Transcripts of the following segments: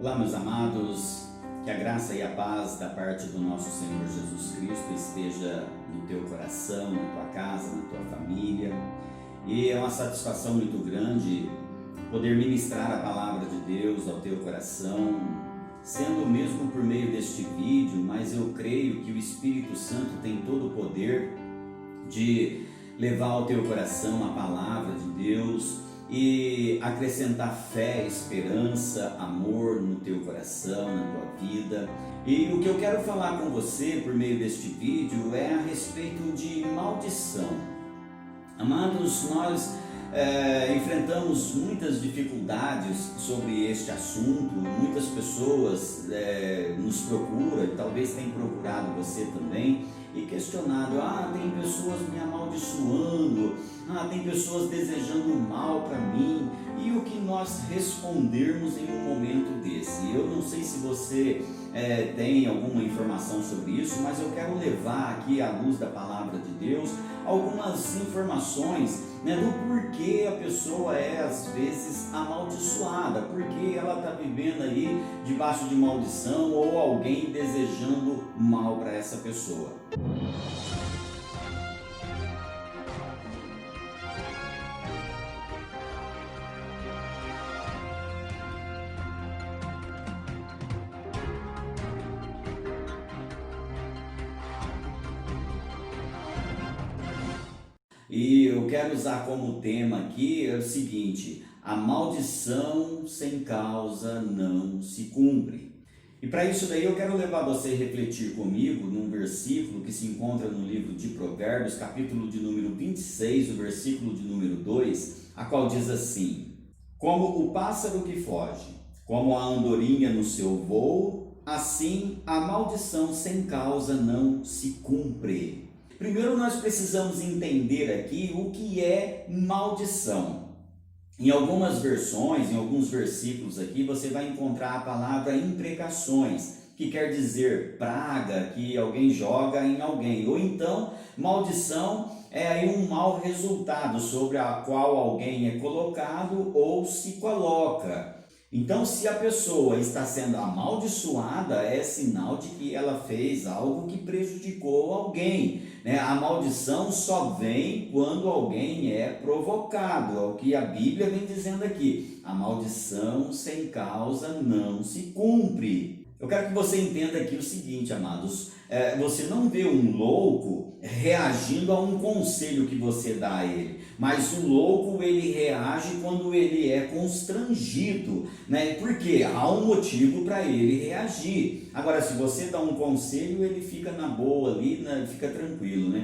Olá, meus amados, que a graça e a paz da parte do nosso Senhor Jesus Cristo esteja no teu coração, na tua casa, na tua família. E é uma satisfação muito grande poder ministrar a palavra de Deus ao teu coração, sendo mesmo por meio deste vídeo, mas eu creio que o Espírito Santo tem todo o poder de levar ao teu coração a palavra de Deus e acrescentar fé, esperança, amor no teu coração, na tua vida. E o que eu quero falar com você por meio deste vídeo é a respeito de maldição. Amados, nós enfrentamos muitas dificuldades sobre este assunto. Muitas pessoas nos procuram, e talvez tenham procurado você também, e questionado: tem pessoas me amaldiçoando, tem pessoas desejando mal para mim. E o que nós respondermos em um momento desse? Eu não sei se você tem alguma informação sobre isso, mas eu quero levar aqui à luz da palavra de Deus algumas informações, do porquê a pessoa é às vezes amaldiçoada, porque ela está vivendo aí debaixo de maldição ou alguém desejando mal para essa pessoa. E eu quero usar como tema aqui o seguinte: a maldição sem causa não se cumpre. E para isso daí eu quero levar você a refletir comigo num versículo que se encontra no livro de Provérbios, capítulo de número 26, o versículo de número 2, a qual diz assim: como o pássaro que foge, como a andorinha no seu voo, assim a maldição sem causa não se cumpre. Primeiro nós precisamos entender aqui o que é maldição. Em algumas versões, em alguns versículos aqui, você vai encontrar a palavra imprecações, que quer dizer praga que alguém joga em alguém. Ou então, maldição é aí um mau resultado sobre a qual alguém é colocado ou se coloca. Então, se a pessoa está sendo amaldiçoada, é sinal de que ela fez algo que prejudicou alguém. A maldição só vem quando alguém é provocado. É o que a Bíblia vem dizendo aqui: a maldição sem causa não se cumpre. Eu quero que você entenda aqui o seguinte, amados: você não vê um louco reagindo a um conselho que você dá a ele, mas o louco ele reage quando ele é constrangido, porque há um motivo para ele reagir. Agora, se você dá um conselho, ele fica na boa ali, fica tranquilo,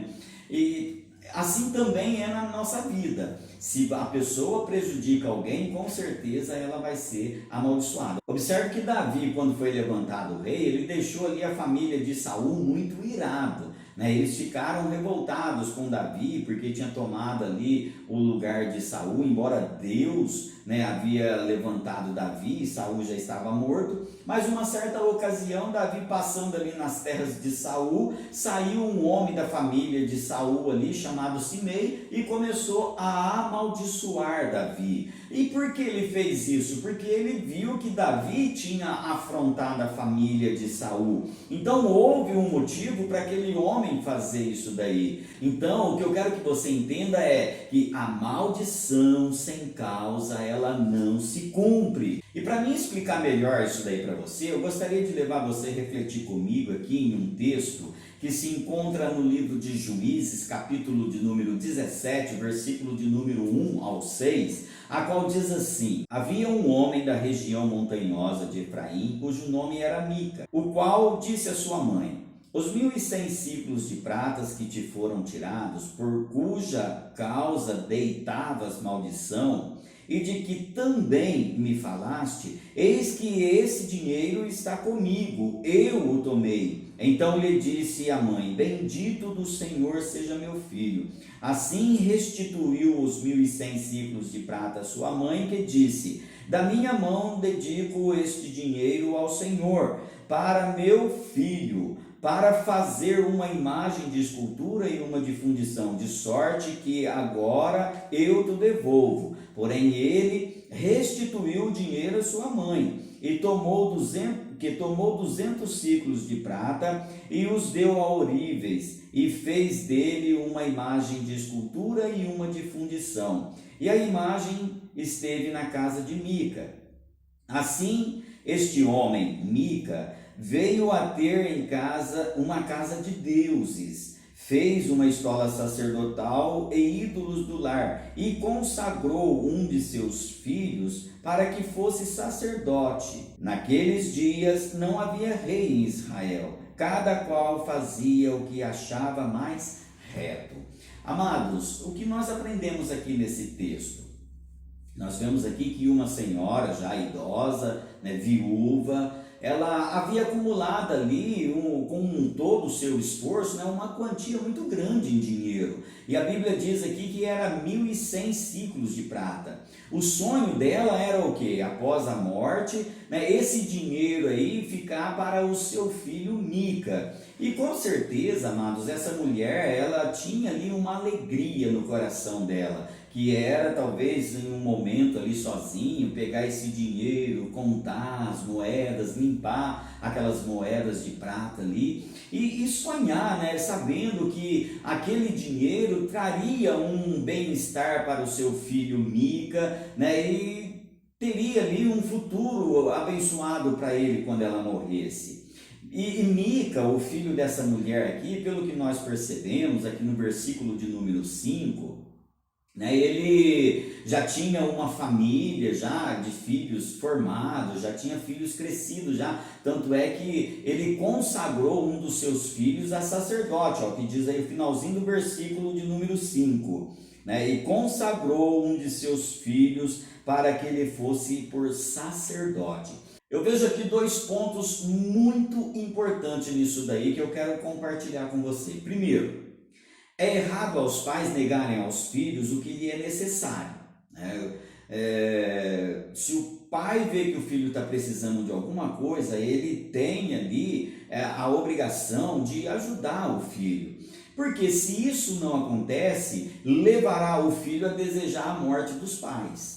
E assim também é na nossa vida. Se a pessoa prejudica alguém, com certeza ela vai ser amaldiçoada. Observe que Davi, quando foi levantado o rei, ele deixou ali a família de Saul muito irado. Eles ficaram revoltados com Davi porque tinha tomado ali o lugar de Saul, embora Deus havia levantado Davi e Saul já estava morto. Mas uma certa ocasião, Davi passando ali nas terras de Saul, saiu um homem da família de Saul ali chamado Simei e começou a amaldiçoar Davi. E por que ele fez isso? Porque ele viu que Davi tinha afrontado a família de Saul. Então houve um motivo para aquele homem fazer isso daí. Então o que eu quero que você entenda é que a maldição sem causa ela não se cumpre. E para mim explicar melhor isso daí para você, eu gostaria de levar você a refletir comigo aqui em um texto que se encontra no livro de Juízes, capítulo de número 17, versículo de número 1 ao 6, a qual diz assim: havia um homem da região montanhosa de Efraim, cujo nome era Mica, o qual disse à sua mãe: os 1.100 ciclos de pratas que te foram tirados, por cuja causa deitavas maldição, e de que também me falaste, eis que esse dinheiro está comigo, eu o tomei. Então lhe disse a mãe: bendito do Senhor seja meu filho. Assim restituiu os 1.100 ciclos de prata a sua mãe, que disse: da minha mão dedico este dinheiro ao Senhor, para meu filho, para fazer uma imagem de escultura e uma de fundição, de sorte que agora eu te devolvo. Porém ele restituiu o dinheiro à sua mãe. e tomou 200 ciclos de prata e os deu a Oríveis e fez dele uma imagem de escultura e uma de fundição. E a imagem esteve na casa de Mica. Assim, este homem, Mica, veio a ter em casa uma casa de deuses, fez uma estola sacerdotal e ídolos do lar, e consagrou um de seus filhos para que fosse sacerdote. Naqueles dias não havia rei em Israel, cada qual fazia o que achava mais reto. Amados, o que nós aprendemos aqui nesse texto? Nós vemos aqui que uma senhora já idosa, viúva, ela havia acumulado ali, com todo o seu esforço, uma quantia muito grande em dinheiro. E a Bíblia diz aqui que era 1.100 ciclos de prata. O sonho dela era o quê? Após a morte, esse dinheiro aí ficar para o seu filho Mica. E com certeza, amados, essa mulher, ela tinha ali uma alegria no coração dela, que era talvez em um momento ali sozinho, pegar esse dinheiro, contar as moedas, limpar aquelas moedas de prata ali e sonhar, sabendo que aquele dinheiro traria um bem-estar para o seu filho Mica, e teria ali um futuro abençoado para ele quando ela morresse. E Mica, o filho dessa mulher aqui, pelo que nós percebemos aqui no versículo de número 5, ele já tinha uma família já de filhos formados, já tinha filhos crescidos já, tanto é que ele consagrou um dos seus filhos a sacerdote, que diz aí o finalzinho do versículo de número 5, e consagrou um de seus filhos para que ele fosse por sacerdote. Eu vejo aqui 2 pontos muito importantes nisso daí que eu quero compartilhar com você. Primeiro, é errado aos pais negarem aos filhos o que lhe é necessário. Se o pai vê que o filho está precisando de alguma coisa, ele tem ali a obrigação de ajudar o filho. Porque se isso não acontece, levará o filho a desejar a morte dos pais.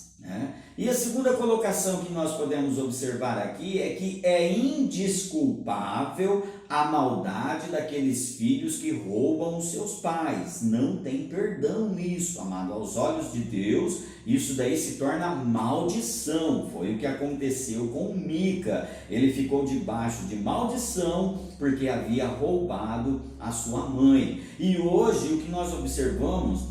E a segunda colocação que nós podemos observar aqui é que é indesculpável a maldade daqueles filhos que roubam os seus pais. Não tem perdão nisso, amado. Aos olhos de Deus, isso daí se torna maldição. Foi o que aconteceu com Mica. Ele ficou debaixo de maldição porque havia roubado a sua mãe. E hoje o que nós observamos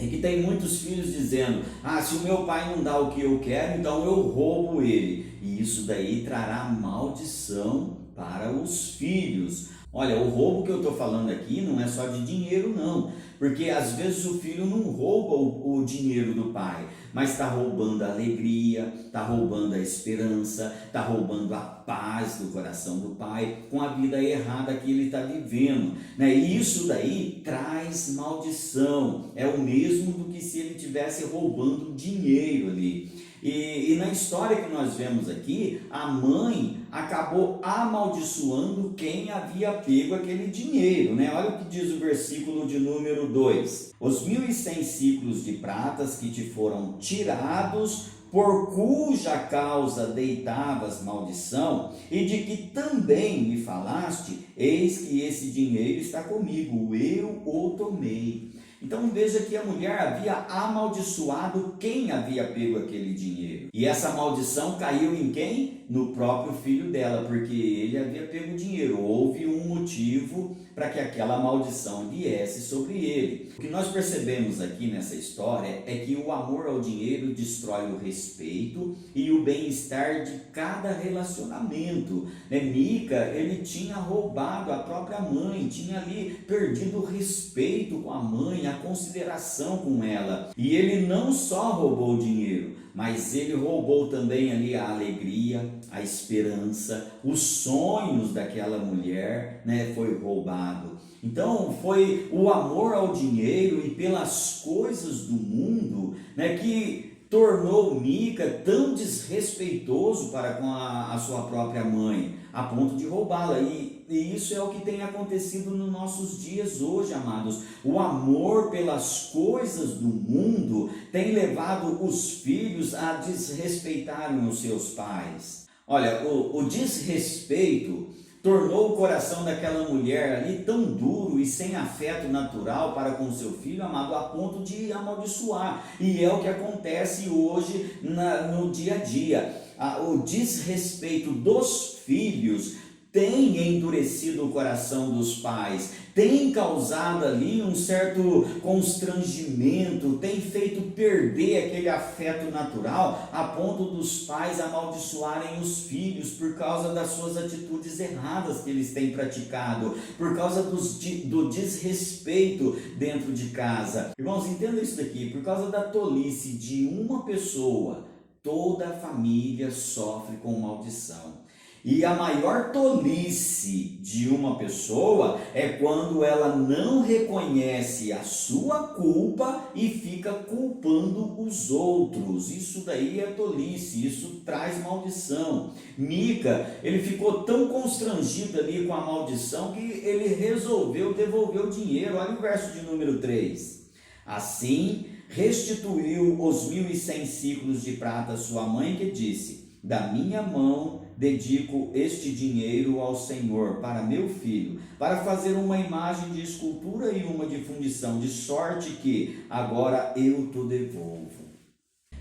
é que tem muitos filhos dizendo: se o meu pai não dá o que eu quero, então eu roubo ele. E isso daí trará maldição para os filhos. Olha, o roubo que eu estou falando aqui não é só de dinheiro não, porque às vezes o filho não rouba o dinheiro do pai, mas está roubando a alegria, está roubando a esperança, está roubando a paz do coração do pai com a vida errada que ele está vivendo. E isso daí traz maldição, é o mesmo do que se ele estivesse roubando dinheiro ali. E na história que nós vemos aqui, a mãe acabou amaldiçoando quem havia pego aquele dinheiro, Olha o que diz o versículo de número 2: os 1.100 ciclos de pratas que te foram tirados, por cuja causa deitavas maldição, e de que também me falaste, eis que esse dinheiro está comigo, eu o tomei. Então veja que a mulher havia amaldiçoado quem havia pego aquele dinheiro. E essa maldição caiu em quem? No próprio filho dela, porque ele havia pego o dinheiro. Houve um motivo para que aquela maldição viesse sobre ele. O que nós percebemos aqui nessa história é que o amor ao dinheiro destrói o respeito e o bem-estar de cada relacionamento. Mica, ele tinha roubado a própria mãe, tinha ali perdido o respeito com a mãe, a consideração com ela. E ele não só roubou o dinheiro, mas ele roubou também ali a alegria, a esperança, os sonhos daquela mulher, foi roubado. Então foi o amor ao dinheiro e pelas coisas do mundo, que tornou Mica tão desrespeitoso para com a sua própria mãe, a ponto de roubá-la. E isso é o que tem acontecido nos nossos dias hoje, amados. O amor pelas coisas do mundo tem levado os filhos a desrespeitarem os seus pais. Olha, o desrespeito tornou o coração daquela mulher ali tão duro e sem afeto natural para com seu filho, amado, a ponto de amaldiçoar. E é o que acontece hoje no dia a dia. O desrespeito dos filhos tem endurecido o coração dos pais, tem causado ali um certo constrangimento, tem feito perder aquele afeto natural a ponto dos pais amaldiçoarem os filhos por causa das suas atitudes erradas que eles têm praticado, por causa do desrespeito dentro de casa. Irmãos, entenda isso daqui, por causa da tolice de uma pessoa, toda a família sofre com maldição. E a maior tolice de uma pessoa é quando ela não reconhece a sua culpa e fica culpando os outros. Isso daí é tolice, isso traz maldição. Mica, ele ficou tão constrangido ali com a maldição que ele resolveu devolver o dinheiro. Olha o verso de número 3. Assim, restituiu os 1.100 siclos de prata à sua mãe, que disse: da minha mão dedico este dinheiro ao Senhor para meu filho, para fazer uma imagem de escultura e uma de fundição, de sorte que agora eu te devolvo.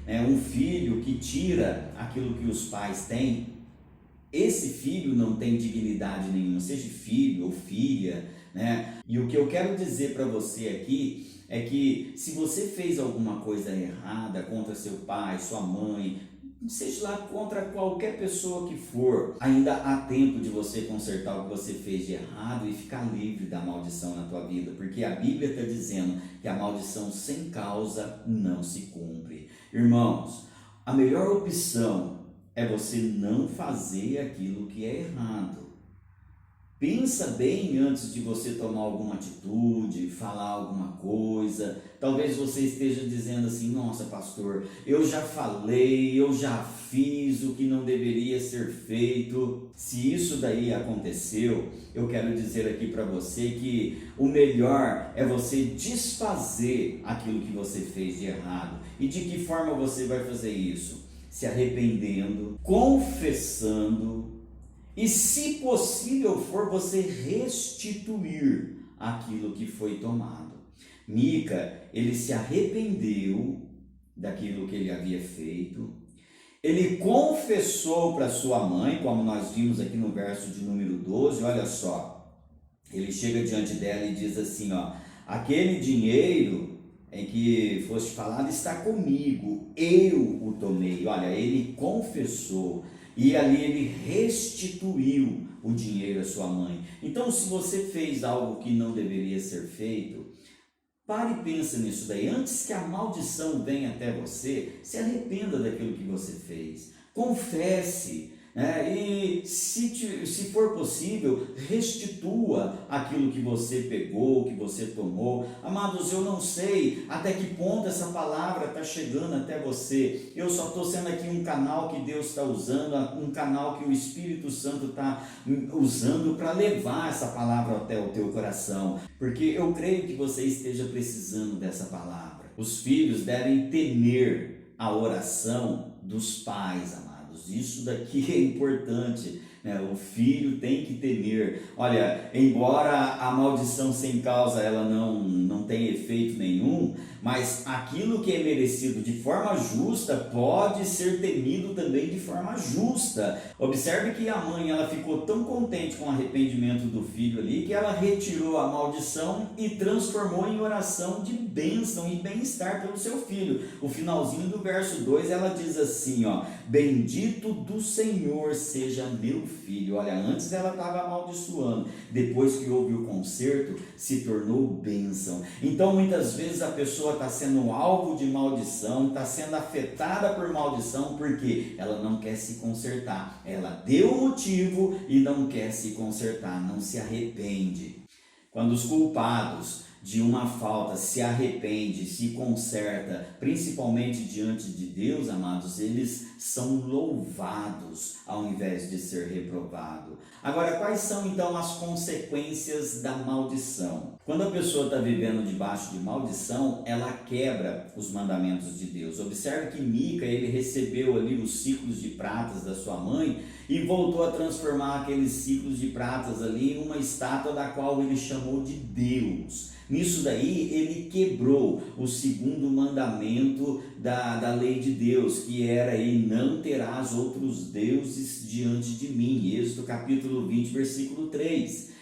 Um filho que tira aquilo que os pais têm, esse filho não tem dignidade nenhuma, seja filho ou filha, né? E o que eu quero dizer para você aqui é que se você fez alguma coisa errada contra seu pai, sua mãe, seja lá contra qualquer pessoa que for, ainda há tempo de você consertar o que você fez de errado e ficar livre da maldição na tua vida, porque a Bíblia está dizendo que a maldição sem causa não se cumpre. Irmãos, a melhor opção é você não fazer aquilo que é errado. Pensa bem antes de você tomar alguma atitude, falar alguma coisa. Talvez você esteja dizendo assim: nossa, pastor, eu já falei, eu já fiz o que não deveria ser feito. Se isso daí aconteceu, eu quero dizer aqui para você que o melhor é você desfazer aquilo que você fez de errado. E de que forma você vai fazer isso? Se arrependendo, confessando, e se possível for, você restituir aquilo que foi tomado. Mica, ele se arrependeu daquilo que ele havia feito, ele confessou para sua mãe, como nós vimos aqui no verso de número 12, olha só, ele chega diante dela e diz assim, aquele dinheiro em que foste falado está comigo, eu o tomei. Olha, ele confessou. E ali ele restituiu o dinheiro à sua mãe. Então, se você fez algo que não deveria ser feito, pare e pense nisso daí. Antes que a maldição venha até você, se arrependa daquilo que você fez. Confesse. E se for possível, restitua aquilo que você pegou, que você tomou. Amados, eu não sei até que ponto essa palavra está chegando até você. Eu só estou sendo aqui um canal que Deus está usando, um canal que o Espírito Santo está usando para levar essa palavra até o teu coração, porque eu creio que você esteja precisando dessa palavra. Os filhos devem temer a oração dos pais, amados. Isso daqui é importante, né? O filho tem que temer. Olha, embora a maldição sem causa ela não tenha efeito nenhum, mas aquilo que é merecido de forma justa pode ser temido também de forma justa. Observe que a mãe ela ficou tão contente com o arrependimento do filho ali que ela retirou a maldição e transformou em oração de bênção e bem-estar pelo seu filho. O finalzinho do verso 2 ela diz assim, bendito do Senhor seja meu filho. Olha, antes ela estava amaldiçoando, depois que houve o conserto, se tornou bênção. Então muitas vezes a pessoa está sendo alvo de maldição, está sendo afetada por maldição, porque ela não quer se consertar. Ela deu motivo e não quer se consertar, não se arrepende. Quando os culpados de uma falta, se arrepende, se conserta, principalmente diante de Deus, amados, eles são louvados ao invés de ser reprovado. Agora, quais são então as consequências da maldição? Quando a pessoa está vivendo debaixo de maldição, ela quebra os mandamentos de Deus. Observe que Mica, ele recebeu ali os ciclos de pratas da sua mãe e voltou a transformar aqueles ciclos de pratas ali em uma estátua da qual ele chamou de Deus. Nisso daí ele quebrou o segundo mandamento da lei de Deus, que era aí: não terás outros deuses diante de mim. Êxodo capítulo 20, versículo 3.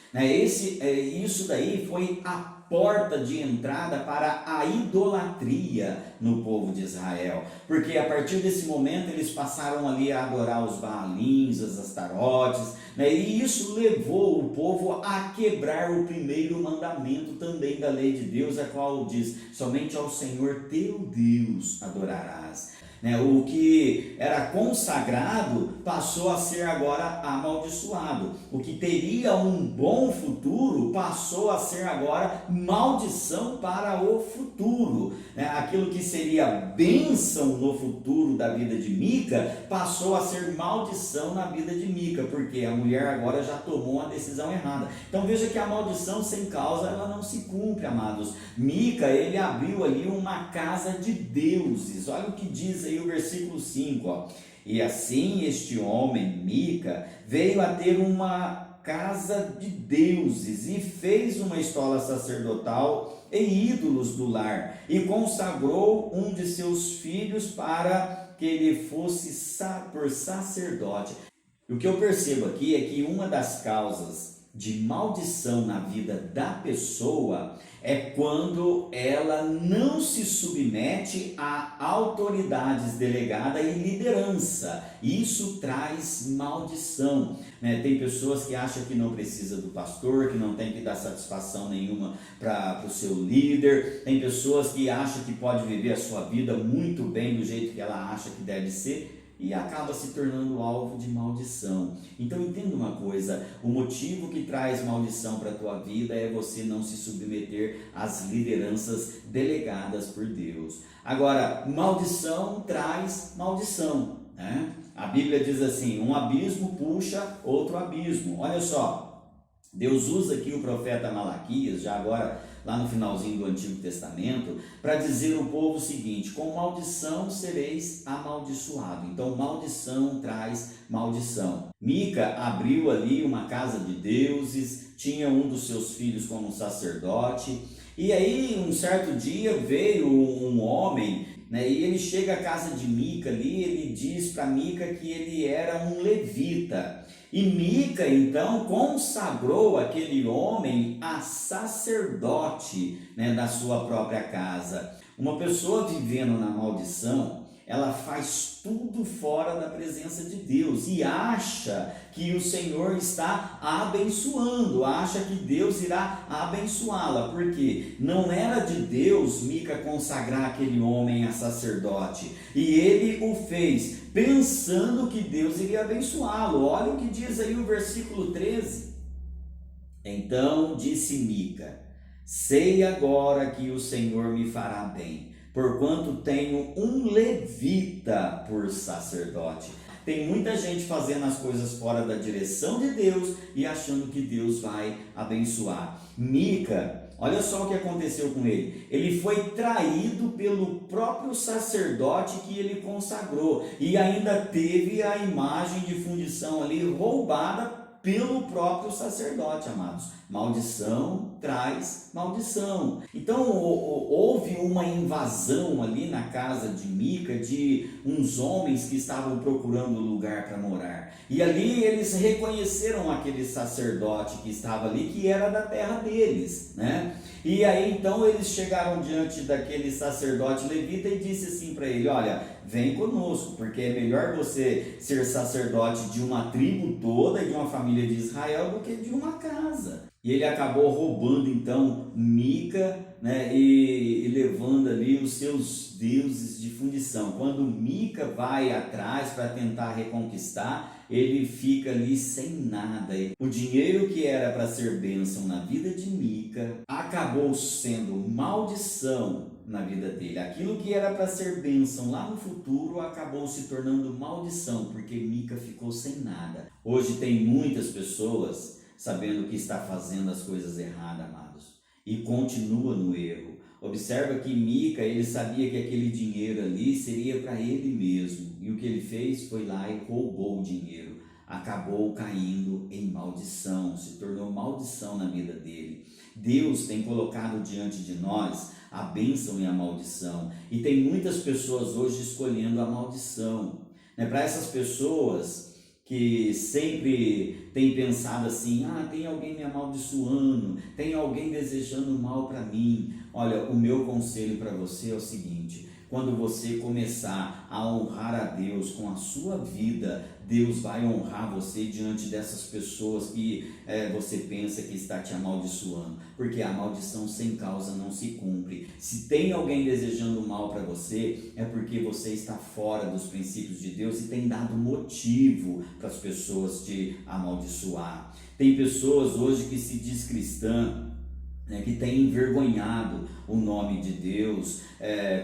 Isso daí foi a porta de entrada para a idolatria no povo de Israel, porque a partir desse momento eles passaram ali a adorar os Baalins, as Astarotes, e isso levou o povo a quebrar o primeiro mandamento também da lei de Deus, a qual diz: somente ao Senhor teu Deus adorarás. O que era consagrado passou a ser agora amaldiçoado. O que teria um bom futuro passou a ser agora maldição para o futuro. Aquilo que seria bênção no futuro da vida de Mica passou a ser maldição na vida de Mica, porque a mulher agora já tomou uma decisão errada. Então veja que a maldição sem causa ela não se cumpre, amados. Mica, ele abriu ali uma casa de deuses. Olha o que diz aí o versículo 5, E assim este homem, Mica, veio a ter uma casa de deuses e fez uma estola sacerdotal e ídolos do lar, e consagrou um de seus filhos para que ele fosse por sacerdote. O que eu percebo aqui é que uma das causas de maldição na vida da pessoa é quando ela não se submete a autoridades delegadas e liderança. Isso traz maldição. Tem pessoas que acham que não precisa do pastor, que não tem que dar satisfação nenhuma para o seu líder. Tem pessoas que acham que pode viver a sua vida muito bem do jeito que ela acha que deve ser, e acaba se tornando alvo de maldição. Então entenda uma coisa: o motivo que traz maldição para a tua vida é você não se submeter às lideranças delegadas por Deus. Agora, maldição traz maldição, A Bíblia diz assim: um abismo puxa outro abismo. Olha só, Deus usa aqui o profeta Malaquias, já agora lá no finalzinho do Antigo Testamento, para dizer ao povo o seguinte: com maldição sereis amaldiçoado. Então maldição traz maldição. Mica abriu ali uma casa de deuses, tinha um dos seus filhos como sacerdote, e aí um certo dia veio um homem, e ele chega à casa de Mica ali, ele diz para Mica que ele era um levita. E Mica então consagrou aquele homem a sacerdote, da sua própria casa. Uma pessoa vivendo na maldição, ela faz tudo fora da presença de Deus e acha que o Senhor está abençoando, acha que Deus irá abençoá-la, porque não era de Deus Mica consagrar aquele homem a sacerdote, e ele o fez pensando que Deus iria abençoá-lo. Olha o que diz aí o versículo 13. Então disse Mica: sei agora que o Senhor me fará bem, porquanto tenho um levita por sacerdote. Tem muita gente fazendo as coisas fora da direção de Deus e achando que Deus vai abençoar. Mica, olha só o que aconteceu com ele. Ele foi traído pelo próprio sacerdote que ele consagrou e ainda teve a imagem de fundição ali roubada pelo próprio sacerdote, amados. Maldição traz maldição. Então houve uma invasão ali na casa de Mica de uns homens que estavam procurando lugar para morar. E ali eles reconheceram aquele sacerdote que estava ali, que era da terra deles, E aí então eles chegaram diante daquele sacerdote levita e disse assim para ele: olha, vem conosco, porque é melhor você ser sacerdote de uma tribo toda e de uma família de Israel do que de uma casa. E ele acabou roubando então Mica, né, e levando ali os seus deuses de fundição. Quando Mica vai atrás para tentar reconquistar, ele fica ali sem nada. O dinheiro que era para ser bênção na vida de Mica acabou sendo maldição na vida dele. Aquilo que era para ser bênção lá no futuro acabou se tornando maldição, porque Mica ficou sem nada. Hoje tem muitas pessoas sabendo que está fazendo as coisas erradas, amados, e continua no erro. Observa que Mica, ele sabia que aquele dinheiro ali seria para ele mesmo, e o que ele fez foi lá e roubou o dinheiro. Acabou caindo em maldição, se tornou maldição na vida dele. Deus tem colocado diante de nós a bênção e a maldição, e tem muitas pessoas hoje escolhendo a maldição, né? Para essas pessoas que sempre tem pensado assim, tem alguém me amaldiçoando, tem alguém desejando mal para mim. Olha, o meu conselho para você é o seguinte: quando você começar a honrar a Deus com a sua vida, Deus vai honrar você diante dessas pessoas que você pensa que está te amaldiçoando, porque a maldição sem causa não se cumpre. Se tem alguém desejando mal para você, é porque você está fora dos princípios de Deus e tem dado motivo para as pessoas te amaldiçoar. Tem pessoas hoje que se diz cristã, que tem envergonhado o nome de Deus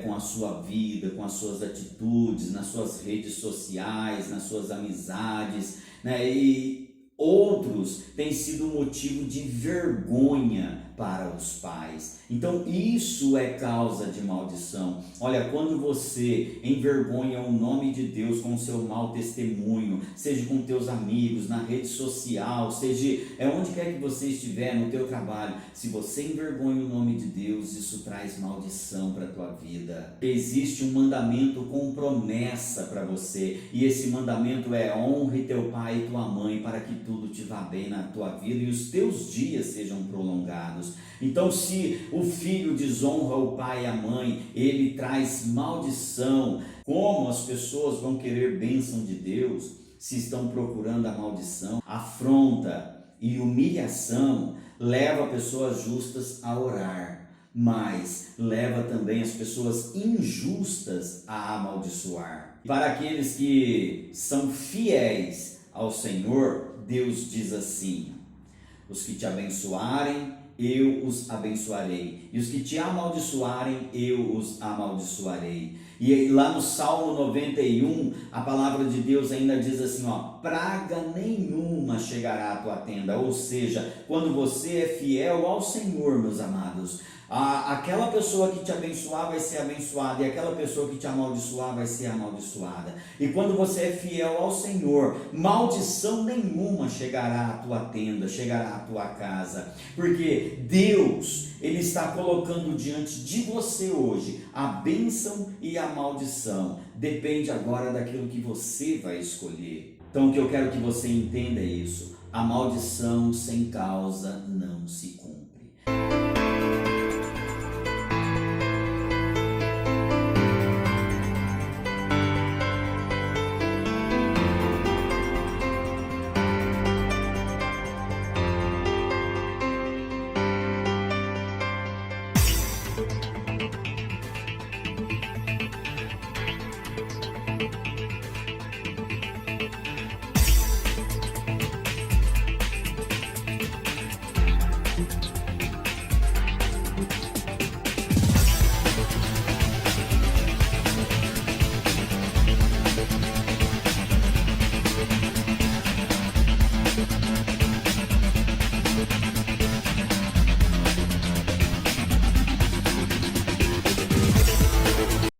com a sua vida, com as suas atitudes, nas suas redes sociais, nas suas amizades, né? E outros têm sido motivo de vergonha para os pais. Então isso é causa de maldição. Olha, quando você envergonha o nome de Deus com o seu mau testemunho, seja com teus amigos, na rede social, seja onde quer que você estiver, no teu trabalho, se você envergonha o nome de Deus, isso traz maldição para a tua vida. Existe um mandamento com promessa para você, e esse mandamento é: honre teu pai e tua mãe, para que tudo te vá bem na tua vida e os teus dias sejam prolongados. Então, se o filho desonra o pai e a mãe, ele traz maldição. Como as pessoas vão querer bênção de Deus se estão procurando a maldição? Afronta e humilhação leva pessoas justas a orar, mas leva também as pessoas injustas a amaldiçoar. Para aqueles que são fiéis ao Senhor, Deus diz assim: os que te abençoarem, eu os abençoarei, e os que te amaldiçoarem, eu os amaldiçoarei. E lá no Salmo 91, a palavra de Deus ainda diz assim, praga nenhuma chegará à tua tenda. Ou seja, quando você é fiel ao Senhor, meus amados, aquela pessoa que te abençoar vai ser abençoada, e aquela pessoa que te amaldiçoar vai ser amaldiçoada. E quando você é fiel ao Senhor, maldição nenhuma chegará à tua tenda, chegará à tua casa, porque Deus, Ele está colocando diante de você hoje a bênção e a maldição. Depende agora daquilo que você vai escolher. Então o que eu quero que você entenda é isso: a maldição sem causa não se cumpre.